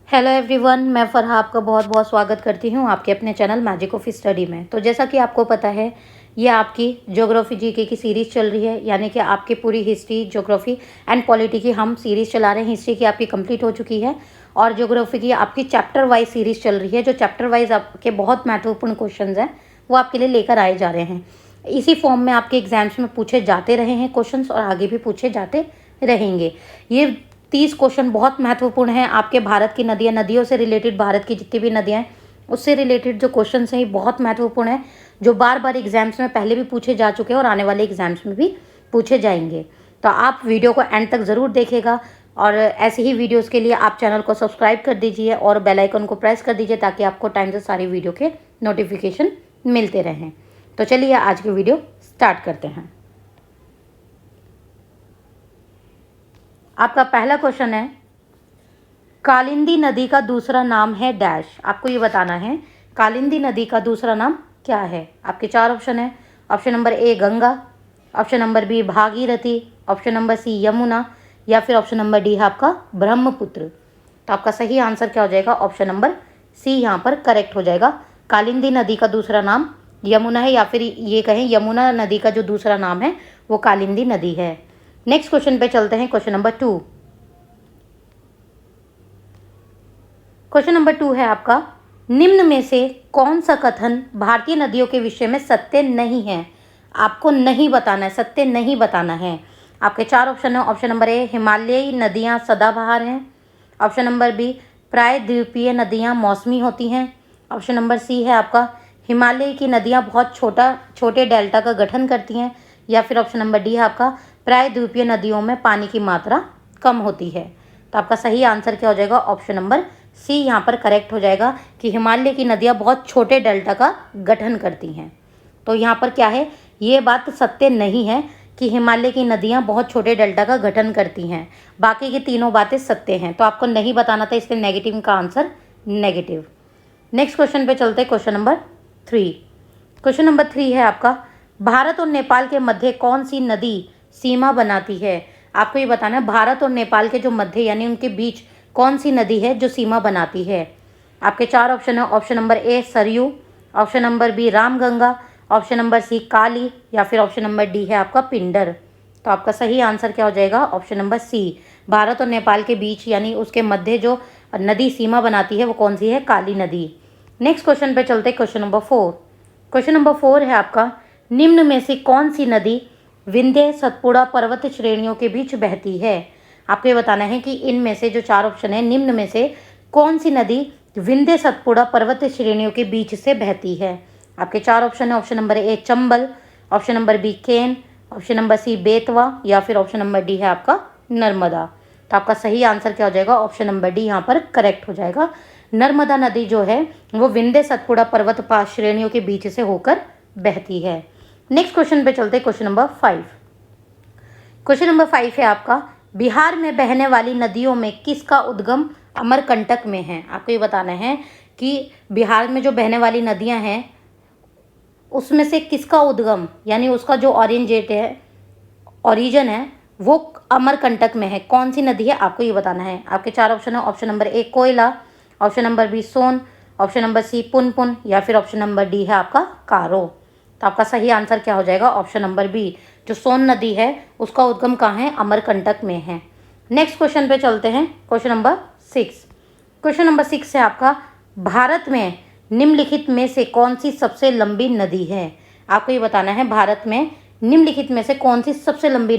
Hello everyone, मैं फ़रहा आपका बहुत बहुत स्वागत करती हूँ आपके अपने चैनल मैजिक ऑफ स्टडी में। तो जैसा कि आपको पता है, ये आपकी ज्योग्राफी जीके की सीरीज़ चल रही है, यानी कि आपकी पूरी हिस्ट्री, ज्योग्राफी एंड पॉलिटी की हम सीरीज़ चला रहे हैं। हिस्ट्री की आपकी कंप्लीट हो चुकी है और ज्योग्राफी की आपकी चैप्टर वाइज सीरीज़ चल रही है। जो चैप्टर वाइज आपके बहुत महत्वपूर्ण क्वेश्चन हैं वो आपके लिए लेकर आए जा रहे हैं। इसी फॉर्म में आपके एग्जाम्स में पूछे जाते रहे हैं क्वेश्चन और आगे भी पूछे जाते रहेंगे। ये 30 क्वेश्चन बहुत महत्वपूर्ण हैं। आपके भारत की नदियाँ, नदियों से रिलेटेड भारत की जितनी भी नदियाँ हैं उससे रिलेटेड जो क्वेश्चन हैं ये बहुत महत्वपूर्ण है, जो बार बार एग्जाम्स में पहले भी पूछे जा चुके हैं और आने वाले एग्जाम्स में भी पूछे जाएंगे। तो आप वीडियो को एंड तक ज़रूर देखिएगा और ऐसे ही वीडियोज़ के लिए आप चैनल को सब्सक्राइब कर दीजिए और बेल आइकन को प्रेस कर दीजिए ताकि आपको टाइम से सारी वीडियो के नोटिफिकेशन मिलते रहें। तो चलिए आज की वीडियो स्टार्ट करते हैं। आपका पहला क्वेश्चन है, कालिंदी नदी का दूसरा नाम है डैश। आपको ये बताना है कालिंदी नदी का दूसरा नाम क्या है। आपके 4 ऑप्शन है। Option number A Ganga, option number B Bhagirathi, option number C Yamuna या फिर ऑप्शन नंबर डी है आपका ब्रह्मपुत्र। तो आपका सही आंसर क्या हो जाएगा? ऑप्शन नंबर सी यहाँ पर करेक्ट हो जाएगा। कालिंदी नदी का दूसरा नाम यमुना है, या फिर ये कहें यमुना नदी का जो दूसरा नाम है वो कालिंदी नदी है। नेक्स्ट क्वेश्चन पे चलते हैं। Question number 2। क्वेश्चन नंबर 2 है आपका, निम्न में से कौन सा कथन भारतीय नदियों के विषय में सत्य नहीं है? आपको नहीं बताना है, सत्य नहीं बताना है। आपके 4 ऑप्शन है। ऑप्शन नंबर ए हिमालयी नदियाँ सदाबहार हैं, ऑप्शन नंबर बी प्रायद्वीपीय नदियाँ मौसमी होती हैं, ऑप्शन नंबर सी है आपका हिमालय की नदियाँ बहुत छोटे डेल्टा का गठन करती हैं, या फिर ऑप्शन नंबर डी है आपका प्रायद्वीपीय नदियों में पानी की मात्रा कम होती है। तो आपका सही आंसर क्या हो जाएगा? ऑप्शन नंबर सी यहाँ पर करेक्ट हो जाएगा कि हिमालय की नदियाँ बहुत छोटे डेल्टा का गठन करती हैं। तो यहाँ पर क्या है, ये बात सत्य नहीं है कि हिमालय की नदियाँ बहुत छोटे डेल्टा का गठन करती हैं। बाकी की तीनों बातें सत्य हैं। तो आपको नहीं बताना था, इसलिए नेगेटिव का आंसर नेगेटिव। नेक्स्ट क्वेश्चन पे चलते हैं। Question number 3। क्वेश्चन नंबर 3 है आपका, भारत और नेपाल के मध्य कौन सी नदी सीमा बनाती है? आपको ये बताना है भारत और नेपाल के जो मध्य यानी उनके बीच कौन सी नदी है जो सीमा बनाती है। आपके 4 ऑप्शन है। Option number A Saryu, option number B Ramganga, option number C Kali या फिर ऑप्शन नंबर डी है आपका पिंडर। तो आपका सही आंसर क्या हो जाएगा? ऑप्शन नंबर सी, भारत और नेपाल के बीच यानी उसके मध्य जो नदी सीमा बनाती है वो कौन सी है? काली नदी। नेक्स्ट क्वेश्चन पे चलते हैं। Question number 4। क्वेश्चन नंबर 4 है आपका, निम्न में से कौन सी नदी विंध्य सतपुड़ा पर्वत श्रेणियों के बीच बहती है? आपको ये बताना है कि इनमें से जो 4 ऑप्शन है, निम्न में से कौन सी नदी विंध्य सतपुड़ा पर्वत श्रेणियों के बीच से बहती है। आपके 4 ऑप्शन है। Option number A Chambal, option number B Ken, option number C Betwa या फिर ऑप्शन नंबर डी है आपका नर्मदा। तो आपका सही आंसर क्या हो जाएगा? ऑप्शन नंबर डी यहाँ पर करेक्ट हो जाएगा। नर्मदा नदी जो है वो विंध्य सतपुड़ा पर्वत श्रेणियों के बीच से होकर बहती है। नेक्स्ट क्वेश्चन पे चलते हैं। Question number 5। क्वेश्चन नंबर 5 है आपका, बिहार में बहने वाली नदियों में किसका उद्गम अमरकंटक में है? आपको ये बताना है कि बिहार में जो बहने वाली नदियां हैं उसमें से किसका उद्गम यानी उसका जो ओरिजिन है वो अमरकंटक में है। कौन सी नदी है आपको ये बताना है। आपके 4 ऑप्शन है। ऑप्शन नंबर ए कोयला, ऑप्शन नंबर बी सोन, ऑप्शन नंबर सी पुनपुन या फिर ऑप्शन नंबर डी है आपका कारो। तो आपका सही आंसर क्या हो जाएगा? ऑप्शन नंबर बी, जो सोन नदी है उसका उद्गम कहाँ है? अमरकंटक में है। नेक्स्ट क्वेश्चन पे चलते हैं। Question number 6। क्वेश्चन नंबर 6 है आपका, भारत में निम्नलिखित में से कौन सी सबसे लंबी नदी है? आपको ये बताना है भारत में निम्नलिखित में से कौन सी सबसे लंबी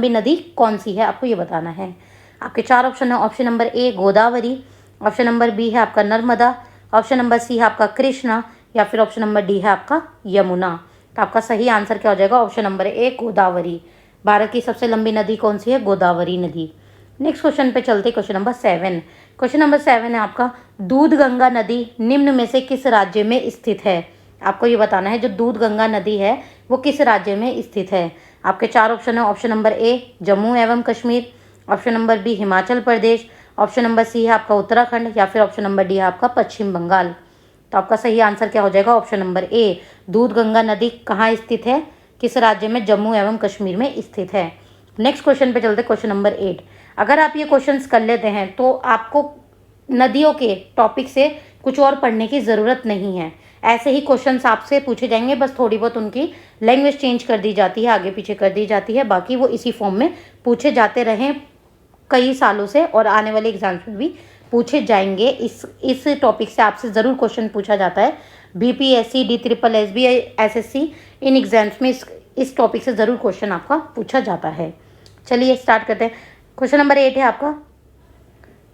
नदी कौन सी है? आपको ये बताना है। आपके 4 ऑप्शन है। Option number A Godavari, option number B है आपका नर्मदा, ऑप्शन नंबर सी है आपका कृष्णा या फिर ऑप्शन नंबर डी है आपका यमुना। तो आपका सही आंसर क्या हो जाएगा? Option number A Godavari. Bharat की सबसे लंबी नदी कौन सी है? गोदावरी नदी। नेक्स्ट क्वेश्चन पे चलते हैं। Question number 7। क्वेश्चन नंबर 7 है आपका, दूध गंगा नदी निम्न में से किस राज्य में स्थित है? आपको ये बताना है जो दूध गंगा नदी है वो किस राज्य में स्थित है। आपके 4 ऑप्शन है। ऑप्शन नंबर ए जम्मू एवं Kashmir, option number B Himachal Pradesh, option number C है आपका उत्तराखंड या फिर ऑप्शन नंबर डी है आपका पश्चिम बंगाल। तो आपका सही आंसर क्या हो जाएगा? ऑप्शन नंबर ए, दूध गंगा नदी कहाँ स्थित है? किस राज्य में? जम्मू एवं कश्मीर में स्थित है। नेक्स्ट क्वेश्चन पे चलते। Question number 8। अगर आप ये क्वेश्चंस कर लेते हैं तो आपको नदियों के टॉपिक से कुछ और पढ़ने की ज़रूरत नहीं है। ऐसे ही क्वेश्चंस आपसे पूछे जाएंगे, बस थोड़ी बहुत उनकी लैंग्वेज चेंज कर दी जाती है, आगे पीछे कर दी जाती है, बाकी वो इसी फॉर्म में पूछे जाते रहे कई सालों से, और आने वाले एग्जाम्स में भी पूछे जाएंगे। इस टॉपिक से आपसे ज़रूर क्वेश्चन पूछा जाता है। बीपीएससी, DSSS, SSC, इन एग्जाम्स में इस टॉपिक से ज़रूर क्वेश्चन आपका पूछा जाता है। चलिए स्टार्ट करते हैं। क्वेश्चन नंबर 8 है आपका,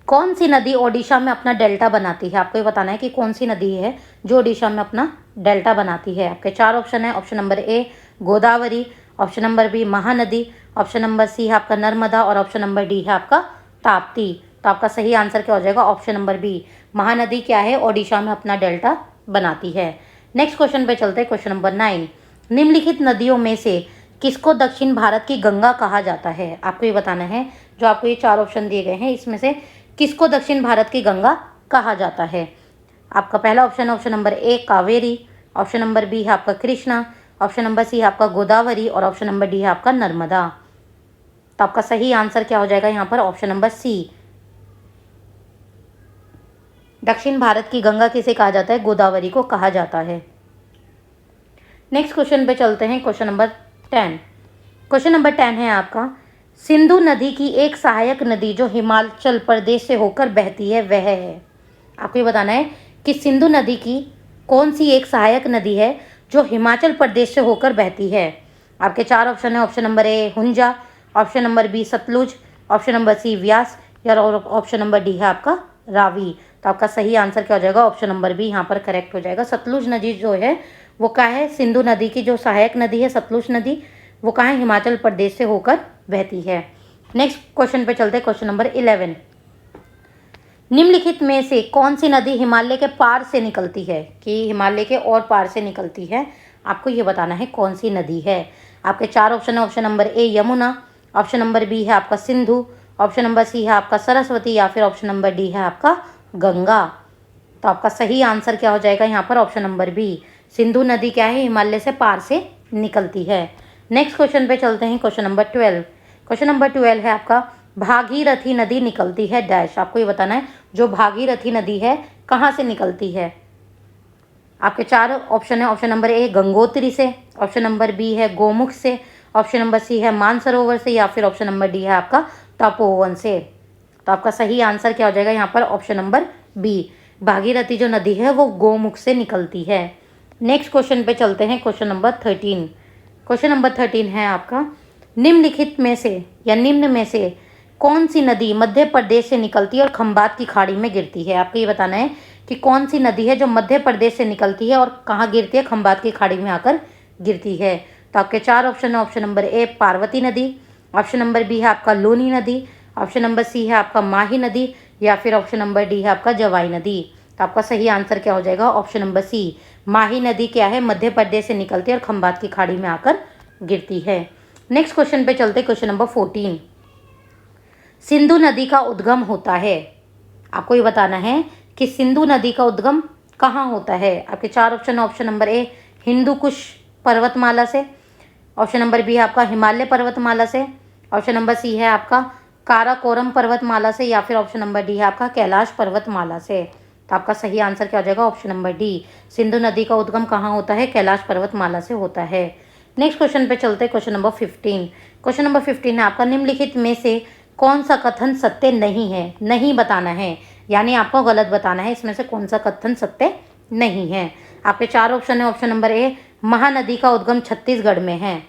कौन सी नदी ओडिशा में अपना डेल्टा बनाती है? आपको ये बताना है कि कौन सी नदी है जो ओडिशा में अपना डेल्टा बनाती है। आपके 4 ऑप्शन है। Option number A Godavari, option number B Mahanadi, option number C है आपका नर्मदा, और ऑप्शन नंबर डी है आपका ताप्ती। तो आपका सही आंसर क्या हो जाएगा? ऑप्शन नंबर बी, महानदी क्या है, ओडिशा में अपना डेल्टा बनाती है। नेक्स्ट क्वेश्चन पे चलते हैं। क्वेश्चन नंबर 9, निम्नलिखित नदियों में से किसको दक्षिण भारत की गंगा कहा जाता है? आपको ये बताना है। जो आपको ये 4 ऑप्शन दिए गए हैं, इसमें से किसको दक्षिण भारत की गंगा कहा जाता है? आपका पहला ऑप्शन है option number A Kaveri, option number B है आपका कृष्णा, ऑप्शन नंबर सी है आपका गोदावरी, और ऑप्शन नंबर डी है आपका नर्मदा। तो आपका सही आंसर क्या हो जाएगा यहाँ पर? ऑप्शन नंबर सी, दक्षिण भारत की गंगा किसे कहा जाता है? गोदावरी को कहा जाता है। नेक्स्ट क्वेश्चन पे चलते हैं। Question number 10। क्वेश्चन नंबर 10 है आपका, सिंधु नदी की एक सहायक नदी जो हिमाचल प्रदेश से होकर बहती है वह है। आपको ये बताना है कि सिंधु नदी की कौन सी एक सहायक नदी है जो हिमाचल प्रदेश से होकर बहती है। आपके 4 ऑप्शन है। Option number A Hunza, option number B Sutlej, option number C Beas, या ऑप्शन नंबर डी है आपका रावी। तो आपका सही आंसर क्या हो जाएगा? ऑप्शन नंबर बी यहाँ पर करेक्ट हो जाएगा। सतलुज नदी जो है वो क्या है? सिंधु नदी की जो सहायक नदी है सतलुज नदी, वो कहाँ है? हिमाचल प्रदेश से होकर बहती है। नेक्स्ट क्वेश्चन पे चलते हैं। क्वेश्चन नंबर 11, निम्नलिखित में से कौन सी नदी हिमालय के पार से निकलती है? कि हिमालय के और पार से निकलती है, आपको ये बताना है कौन सी नदी है। आपके 4 ऑप्शन है। Option number A Yamuna, option number B है आपका सिंधु, ऑप्शन नंबर सी है आपका सरस्वती, या फिर ऑप्शन नंबर डी है आपका गंगा। तो आपका सही आंसर क्या हो जाएगा यहाँ पर? ऑप्शन नंबर बी, सिंधु नदी क्या है? हिमालय से पार से निकलती है। नेक्स्ट क्वेश्चन पे चलते हैं। Question number 12। क्वेश्चन नंबर 12 है आपका, भागीरथी नदी निकलती है डैश। आपको ये बताना है जो भागीरथी नदी है कहाँ से निकलती है। आपके 4 ऑप्शन है। ऑप्शन नंबर ए गंगोत्री से, ऑप्शन नंबर बी है गोमुख से, ऑप्शन नंबर सी है मानसरोवर से, या फिर ऑप्शन नंबर डी है आपका तपोवन से। तो आपका सही आंसर क्या हो जाएगा यहाँ पर? ऑप्शन नंबर बी, भागीरथी जो नदी है वो गोमुख से निकलती है। नेक्स्ट क्वेश्चन पे चलते हैं। Question number 13। क्वेश्चन नंबर 13 है आपका, निम्नलिखित में से या निम्न में से कौन सी नदी मध्य प्रदेश से निकलती है और खंबात की खाड़ी में गिरती है? आपको ये बताना है कि कौन सी नदी है जो मध्य प्रदेश से निकलती है और कहाँ गिरती है? खंबात की खाड़ी में आकर गिरती है। तो आपके 4 ऑप्शन है। ऑप्शन नंबर ए पार्वती नदी, ऑप्शन नंबर बी है आपका लूनी नदी, ऑप्शन नंबर सी है आपका माही नदी, या फिर ऑप्शन नंबर डी है आपका जवाई नदी। तो आपका सही आंसर क्या हो जाएगा? ऑप्शन नंबर सी, माही नदी क्या है? मध्य प्रदेश से निकलती है और खंबात की खाड़ी में आकर गिरती है। नेक्स्ट क्वेश्चन पे चलते। क्वेश्चन नंबर 14, सिंधु नदी का उद्गम होता है। आपको ये बताना है कि सिंधु नदी का उद्गम कहाँ होता है। आपके 4 option. Option number A Hindu Kush पर्वतमाला से, ऑप्शन नंबर बी है आपका हिमालय पर्वतमाला से, ऑप्शन नंबर सी है आपका काराकोरम पर्वतमाला से, या फिर ऑप्शन नंबर डी है आपका कैलाश पर्वतमाला से। तो आपका सही आंसर क्या हो जाएगा? ऑप्शन नंबर डी, सिंधु नदी का उद्गम कहाँ होता है? कैलाश पर्वतमाला से होता है। नेक्स्ट क्वेश्चन पे चलते हैं। Question number 15। क्वेश्चन नंबर 15 है आपका, निम्नलिखित में से कौन सा कथन सत्य नहीं है? नहीं बताना है, यानी आपको गलत बताना है। इसमें से कौन सा कथन सत्य नहीं है। आपके 4 ऑप्शन है। ऑप्शन नंबर ए महानदी का उद्गम छत्तीसगढ़ में है,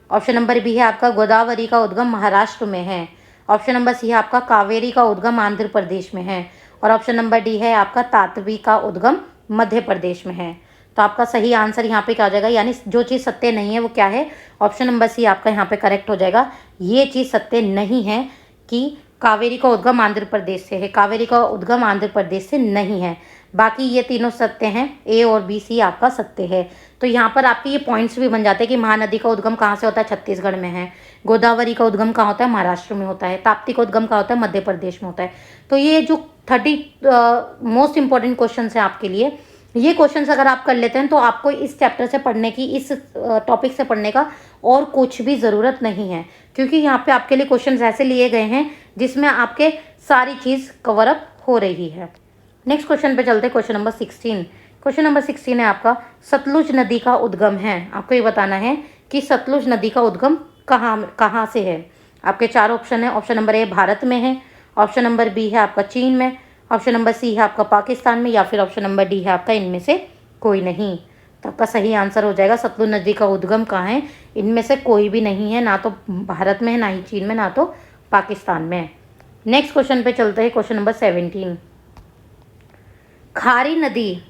ऑप्शन नंबर बी है आपका गोदावरी का उद्गम महाराष्ट्र में है, ऑप्शन नंबर सी है आपका कावेरी का उद्गम आंध्र प्रदेश में है, और ऑप्शन नंबर डी है आपका तातवी का उद्गम मध्य प्रदेश में है। तो आपका सही आंसर यहाँ पे क्या हो जाएगा? यानी जो चीज़ सत्य नहीं है वो क्या है? ऑप्शन नंबर सी आपका यहाँ पे करेक्ट हो जाएगा। ये चीज़ सत्य नहीं है कि कावेरी का उद्गम आंध्र प्रदेश से है। कावेरी का उद्गम आंध्र प्रदेश से नहीं है। बाकी ये तीनों सत्य हैं, ए और बी सी आपका सत्य है। तो यहाँ पर आपके ये पॉइंट्स भी बन जाते हैं कि महानदी का उद्गम कहाँ से होता है? छत्तीसगढ़ में है। गोदावरी का उद्गम कहाँ होता है? महाराष्ट्र में होता है। ताप्ती का उद्गम कहाँ होता है? मध्य प्रदेश में होता है। तो ये जो 30 मोस्ट इंपॉर्टेंट क्वेश्चन है आपके लिए, ये क्वेश्चंस अगर आप कर लेते हैं तो आपको इस चैप्टर से पढ़ने की, इस टॉपिक से पढ़ने का और कुछ भी ज़रूरत नहीं है, क्योंकि यहाँ पे आपके लिए क्वेश्चंस ऐसे लिए गए हैं जिसमें आपके सारी चीज़ कवर अप हो रही है। नेक्स्ट क्वेश्चन पे चलते हैं, क्वेश्चन नंबर 16। क्वेश्चन नंबर 16 है आपका, सतलुज नदी का उद्गम है। आपको ये बताना है कि सतलुज नदी का उद्गम कहाँ से है। आपके 4 ऑप्शन है। ऑप्शन नंबर ए भारत में है, ऑप्शन नंबर बी है आपका चीन में, ऑप्शन नंबर सी है आपका पाकिस्तान में, या फिर ऑप्शन नंबर डी है आपका इनमें से कोई नहीं। तो आपका सही आंसर हो जाएगा सतलुज नदी का उद्गम कहाँ है, इनमें से कोई भी नहीं है, ना तो भारत में है, ना ही चीन में, ना तो पाकिस्तान में। नेक्स्ट क्वेश्चन पे चलते हैं, क्वेश्चन नंबर 17। खारी नदी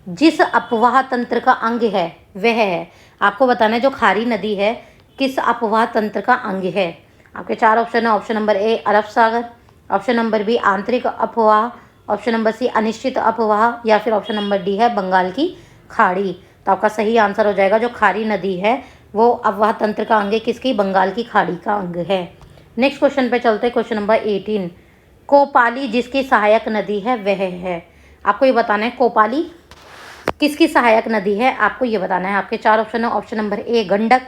जिस अपवाह तंत्र का अंग है वह है। आपको बताना है जो खारी नदी है किस अपवाह तंत्र का अंग है। आपके 4 ऑप्शन है। ऑप्शन नंबर ए अरब सागर, ऑप्शन नंबर बी आंतरिक अपवाह, ऑप्शन नंबर सी अनिश्चित अपवाह, या फिर ऑप्शन नंबर डी है बंगाल की खाड़ी। तो आपका सही आंसर हो जाएगा जो खारी नदी है वो अपवाह तंत्र का अंग है किसकी, बंगाल की खाड़ी का अंग है। नेक्स्ट क्वेश्चन पे चलते हैं, क्वेश्चन नंबर 18। कोपाली जिसकी सहायक नदी है वह है। आपको ये बताना है कोपाली किसकी सहायक नदी है, आपको ये बताना है। आपके 4 ऑप्शन है। Option number A Gandak,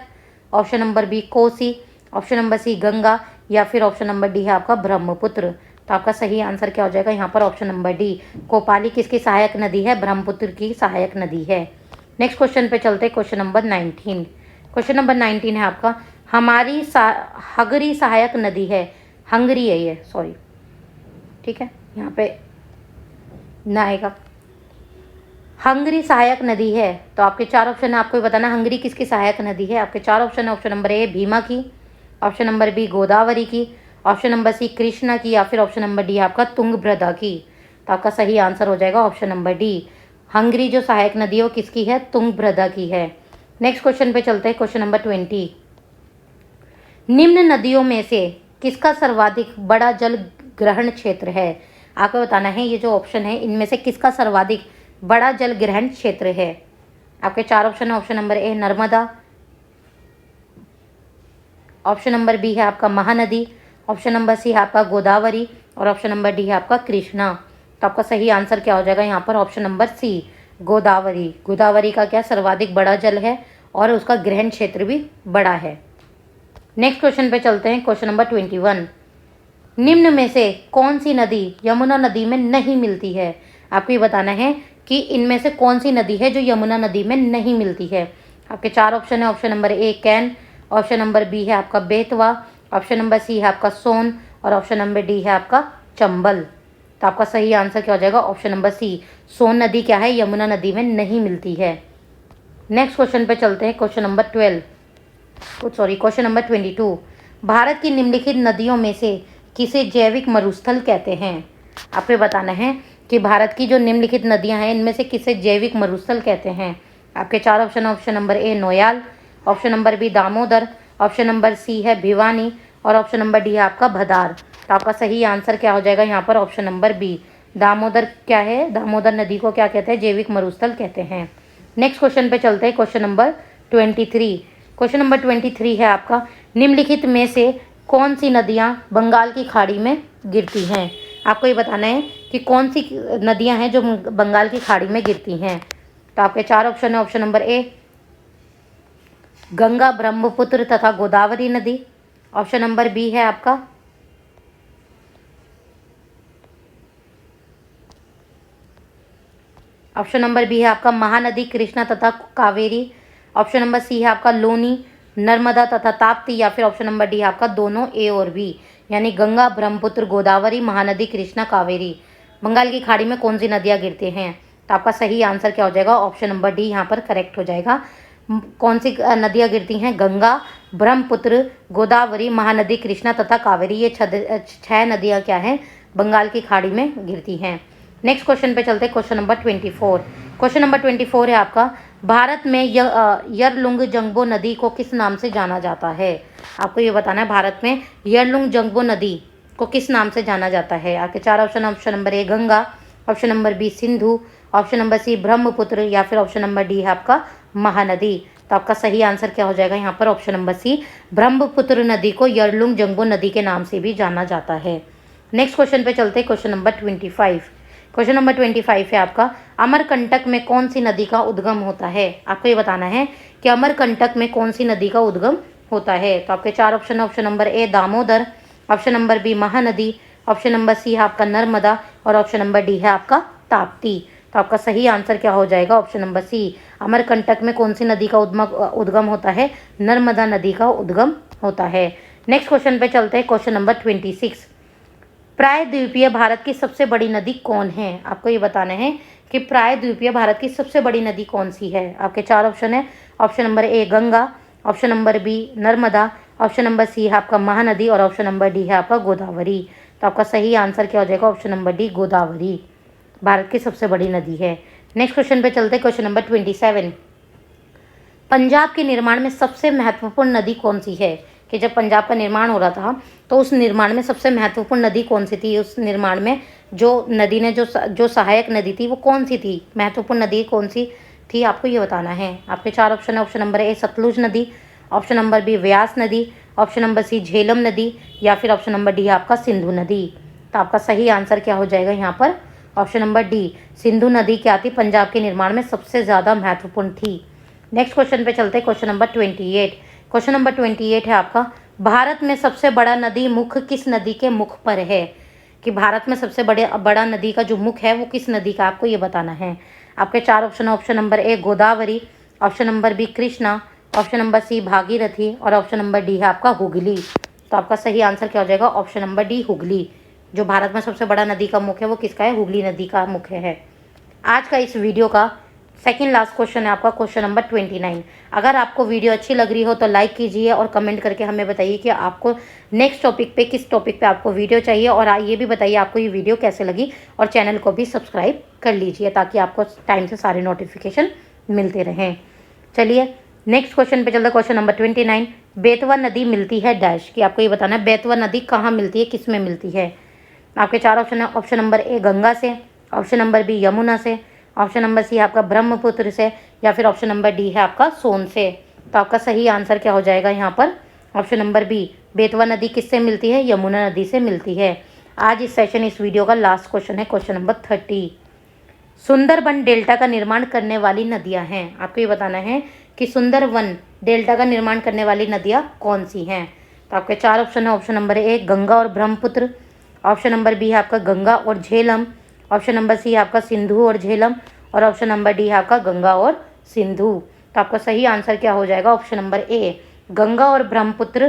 option number B Kosi, option number C Ganga, या फिर ऑप्शन नंबर डी है आपका ब्रह्मपुत्र। तो आपका सही आंसर क्या हो जाएगा यहाँ पर, ऑप्शन नंबर डी, कोपाली किसकी सहायक नदी है, ब्रह्मपुत्र की सहायक नदी है। नेक्स्ट क्वेश्चन पे चलते हैं, क्वेश्चन नंबर 19। क्वेश्चन नंबर 19 है आपका, हमारी हगरी सहायक नदी है। हंगरी है ये, सॉरी, ठीक है, यहाँ पे ना आएगा। हंगरी सहायक नदी है। तो आपके 4 ऑप्शन है, आपको बताना हंगरी किसकी सहायक नदी है। आपके 4 ऑप्शन है। ऑप्शन नंबर ए भीमा की, ऑप्शन नंबर बी गोदावरी की, ऑप्शन नंबर सी कृष्णा की, या फिर ऑप्शन नंबर डी आपका तुंगभद्रा की। तो आपका सही आंसर हो जाएगा ऑप्शन नंबर डी, हंगरी जो सहायक नदी है वो किसकी है, तुंगभद्रा की है। नेक्स्ट क्वेश्चन पे चलते हैं, क्वेश्चन नंबर 20। निम्न नदियों में से किसका सर्वाधिक बड़ा जल ग्रहण क्षेत्र है। आपको बताना है ये जो ऑप्शन है इनमें से किसका सर्वाधिक बड़ा जल ग्रहण क्षेत्र है। आपके 4 ऑप्शन है। Option number A Narmada, option number B है आपका महानदी, ऑप्शन नंबर सी है आपका गोदावरी, और ऑप्शन नंबर डी है आपका कृष्णा। तो आपका सही आंसर क्या हो जाएगा यहाँ पर, option number C Godavari. Godavari का क्या सर्वाधिक बड़ा जल है और उसका ग्रहण क्षेत्र भी बड़ा है। नेक्स्ट क्वेश्चन पे चलते हैं, क्वेश्चन नंबर 21। निम्न में से कौन सी नदी यमुना नदी में नहीं मिलती है। आपको ये बताना है कि इनमें से कौन सी नदी है जो यमुना नदी में नहीं मिलती है। आपके 4 ऑप्शन है। Option number A Ken, option number B है आपका बेतवा, ऑप्शन नंबर सी है आपका सोन, और ऑप्शन नंबर डी है आपका चंबल। तो आपका सही आंसर क्या हो जाएगा, ऑप्शन नंबर सी, सोन नदी क्या है, यमुना नदी में नहीं मिलती है। नेक्स्ट क्वेश्चन पे चलते हैं, question number question number 22। Bharat की निम्नलिखित नदियों में से किसे जैविक मरुस्थल कहते हैं। आपको बताना है कि भारत की जो निम्नलिखित नदियां हैं इनमें से किसे जैविक मरुस्थल कहते हैं। आपके 4 option. Option number A Noyyal, option number B Damodar, option number C है भिवानी, और ऑप्शन नंबर डी है आपका भदार। तो आपका सही आंसर क्या हो जाएगा यहाँ पर, ऑप्शन नंबर बी, दामोदर क्या है, दामोदर नदी को क्या कहते हैं, जैविक मरुस्थल कहते हैं। नेक्स्ट क्वेश्चन पे चलते हैं, क्वेश्चन नंबर 23। क्वेश्चन नंबर 23 है आपका, निम्नलिखित में से कौन सी नदियाँ बंगाल की खाड़ी में गिरती हैं। आपको ये बताना है कि कौन सी नदियाँ हैं जो बंगाल की खाड़ी में गिरती हैं। तो आपके 4 ऑप्शन है। Option number A Ganga, Brahmaputra तथा गोदावरी नदी, ऑप्शन नंबर बी है आपका ऑप्शन नंबर बी है आपका महानदी, कृष्णा तथा कावेरी, ऑप्शन नंबर सी है आपका लोनी, नर्मदा तथा ताप्ती, या फिर ऑप्शन नंबर डी है आपका दोनों ए और बी, यानी गंगा, ब्रह्मपुत्र, गोदावरी, महानदी, कृष्णा, कावेरी। बंगाल की खाड़ी में कौन सी नदियाँ गिरती हैं। तो आपका सही आंसर क्या हो जाएगा, ऑप्शन नंबर डी यहाँ पर करेक्ट हो जाएगा। कौन सी नदियाँ गिरती हैं, गंगा, ब्रह्मपुत्र, गोदावरी, महानदी, कृष्णा तथा कावेरी, ये 6 नदियाँ क्या हैं बंगाल की खाड़ी में गिरती हैं। नेक्स्ट क्वेश्चन पे चलते हैं, क्वेश्चन नंबर 24। क्वेश्चन नंबर 24 है आपका, भारत में यरलुंग जंगबो नदी को किस नाम से जाना जाता है। आपको ये बताना है भारत में यरलुंग जंगबो नदी को किस नाम से जाना जाता है। आपके 4 option. Option number A Ganga, option number B Sindhu, option number C Brahmaputra, या फिर ऑप्शन नंबर डी है आपका महानदी। तो आपका सही आंसर क्या हो जाएगा यहाँ पर, ऑप्शन नंबर सी, ब्रह्मपुत्र नदी को यरलुंग जंगबो नदी के नाम से भी जाना जाता है। नेक्स्ट क्वेश्चन पे चलते हैं, क्वेश्चन नंबर 25। क्वेश्चन नंबर 25 है आपका, अमरकंटक में कौन सी नदी का उद्गम होता है? आपको ये बताना है कि अमरकंटक में कौन सी नदी का उद्गम होता है। तो आपके 4 ऑप्शन है। Option number A Damodar, option number B Mahanadi, option number C है आपका नर्मदा और ऑप्शन नंबर डी है आपका ताप्ती। तो आपका सही आंसर क्या हो जाएगा? ऑप्शन नंबर सी। अमरकंटक में कौन सी नदी का उद्गम होता है? नर्मदा नदी का उद्गम होता है। नेक्स्ट क्वेश्चन पे चलते हैं। क्वेश्चन नंबर 26, प्रायद्वीपीय भारत की सबसे बड़ी नदी कौन है? आपको ये बताना है कि प्रायद्वीपीय भारत की सबसे बड़ी नदी कौन सी है। आपके 4 ऑप्शन है। Option number A Ganga, option number B Narmada, option number C है आपका महानदी और ऑप्शन नंबर डी है आपका गोदावरी। तो आपका सही आंसर क्या हो जाएगा? Option number D Godavari Bharat की सबसे बड़ी नदी है। नेक्स्ट क्वेश्चन पे चलते हैं। क्वेश्चन नंबर 27, पंजाब के निर्माण में सबसे महत्वपूर्ण नदी कौन सी है? कि जब पंजाब का निर्माण हो रहा था तो उस निर्माण में सबसे महत्वपूर्ण नदी कौन सी थी? उस निर्माण में जो नदी ने जो सहायक नदी थी वो कौन सी थी? महत्वपूर्ण नदी कौन सी थी? आपको ये बताना है। आपके 4 ऑप्शन है। ऑप्शन नंबर ए सतलुज नदी, ऑप्शन नंबर बी व्यास नदी, ऑप्शन नंबर सी झेलम नदी या फिर ऑप्शन नंबर डी है आपका सिंधु नदी। तो आपका सही आंसर क्या हो जाएगा यहाँ पर? ऑप्शन नंबर डी सिंधु नदी क्या थी? पंजाब के निर्माण में सबसे ज़्यादा महत्वपूर्ण थी। नेक्स्ट क्वेश्चन पे चलते हैं। क्वेश्चन नंबर 28, क्वेश्चन नंबर 28 है आपका, भारत में सबसे बड़ा नदी मुख किस नदी के मुख पर है? कि भारत में सबसे बड़ा नदी का जो मुख है वो किस नदी का? आपको ये बताना है। आपके 4 ऑप्शन है। Option number A Godavari, option number B Krishna, option number C Bhagirathi और ऑप्शन नंबर डी है आपका हुगली। तो आपका सही आंसर क्या हो जाएगा? Option number D Hooghly. जो भारत में सबसे बड़ा नदी का मुख है वो किसका है? हुगली नदी का मुख है। आज का इस वीडियो का सेकंड लास्ट क्वेश्चन है आपका क्वेश्चन नंबर 29। अगर आपको वीडियो अच्छी लग रही हो तो लाइक कीजिए और कमेंट करके हमें बताइए कि आपको नेक्स्ट टॉपिक पे किस टॉपिक पे आपको वीडियो चाहिए, और ये भी बताइए आपको ये वीडियो कैसे लगी, और चैनल को भी सब्सक्राइब कर लीजिए ताकि आपको टाइम से सारे नोटिफिकेशन मिलते रहें। चलिए नेक्स्ट क्वेश्चन पे चलते। क्वेश्चन नंबर 29, बेतवा नदी मिलती है डैश। की आपको ये बताना है बेतवा नदी कहाँ मिलती है, किस में मिलती है? आपके 4 ऑप्शन है। ऑप्शन नंबर ए गंगा से, ऑप्शन नंबर बी यमुना से, ऑप्शन नंबर सी आपका ब्रह्मपुत्र से या फिर ऑप्शन नंबर डी है आपका सोन से। तो आपका सही आंसर क्या हो जाएगा यहाँ पर? ऑप्शन नंबर बी बेतवा नदी किससे मिलती है? यमुना नदी से मिलती है। आज इस वीडियो का लास्ट क्वेश्चन है क्वेश्चन नंबर 30, सुंदरबन डेल्टा का निर्माण करने वाली नदियाँ हैं। आपको ये बताना है कि सुंदरबन डेल्टा का निर्माण करने वाली नदियाँ कौन सी हैं। तो आपके 4 ऑप्शन है। ऑप्शन नंबर ए गंगा और ब्रह्मपुत्र, ऑप्शन नंबर बी है आपका गंगा और झेलम, ऑप्शन नंबर सी है आपका सिंधु और झेलम और ऑप्शन नंबर डी है आपका गंगा और सिंधु। तो आपका सही आंसर क्या हो जाएगा? ऑप्शन नंबर ए गंगा और ब्रह्मपुत्र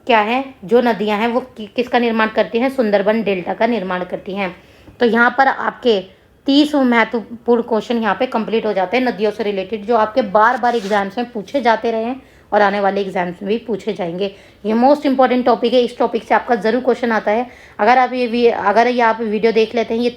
क्या है? जो नदियां हैं वो किसका निर्माण करती हैं? सुंदरबन डेल्टा का निर्माण करती हैं। तो यहाँ पर आपके 30 महत्वपूर्ण क्वेश्चन यहाँ पे कंप्लीट हो जाते हैं नदियों से रिलेटेड, जो आपके बार बार एग्जाम्स में पूछे जाते रहे हैं और आने वाले एग्जाम्स में भी पूछे जाएंगे। ये मोस्ट इंपॉर्टेंट टॉपिक है। इस टॉपिक से आपका ज़रूर क्वेश्चन आता है। अगर आप ये वीडियो देख लेते हैं, ये